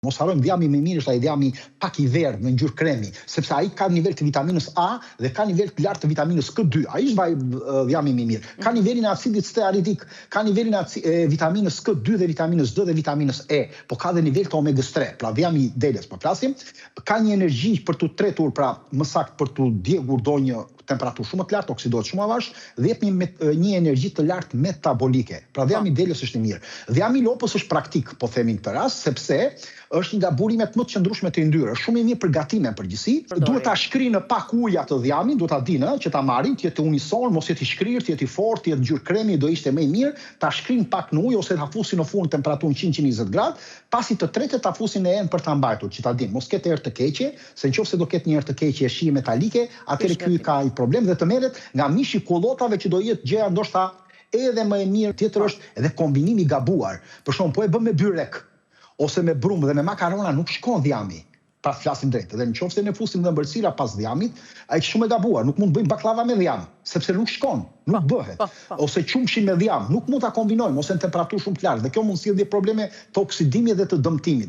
Mos harrojmë dhjami më mirë është ai dhjami pak i verdh në ngjyrë kremi, sepse ai ka nivel të vitaminës A dhe ka nivel të lartë të vitaminës K2. Ai është dhjami më i mirë. Ka nivelin e acidit stearidik, ka nivelin e vitaminës K2 dhe vitaminës D dhe vitaminës E, po ka dhe nivel të omegës 3. Pra dhjami i deles po flasim, ka një energji për të tretur, pra më saktë për të djegur ndonjë temperaturë shumë të lartë, oksidohet shumë avash dhe jep një energji të lartë metabolike. Pra dhjami i deles është i mirë. Dhjami i lopës është praktik, po themi në këtë rast, sepse është një nga burimet më të qëndrueshme të yndyrës. Shumë i mirë për gatimin përgjithësi. Duhet ta shkrinë në pak ujë atë dhjamin, duhet ta dinë që ta marrin, të jetë unison, mos jetë i shkrirë, të jetë i fortë, të jetë ngjyrë kremi, do ishte më i mirë. Ta shkrinë pak në ujë ose ta fusin në furn temperaturën 100-120 gradë, pasi të tretë ta fusin në enë për ta mbajtur, që ta dinë. Mos ketë erë të keqe, se nëse do ketë një erë të keqe shije metalike, atëherë ky ka një problem dhe të merret nga mishi kullotave që do jetë gjëja ndoshta edhe më e mirë. Tjetër është edhe kombinimi i gabuar. Për shembull, po e bëm me byrek ose me brumë dhe me makarona nuk shkon dhjami. Pra flasim drejt. Dhe nëse ne fusim dhe ëmbëlsira pas dhjamit, ai është shumë e gabuar. Nuk mund të bëjmë baklava me dhjam, sepse nuk shkon, nuk bëhet. Ose qumshin me dhjam, nuk mund ta kombinojmë ose në temperaturë shumë të lartë. Dhe kjo mund të sjellë probleme të oksidimit dhe të dëmtimit.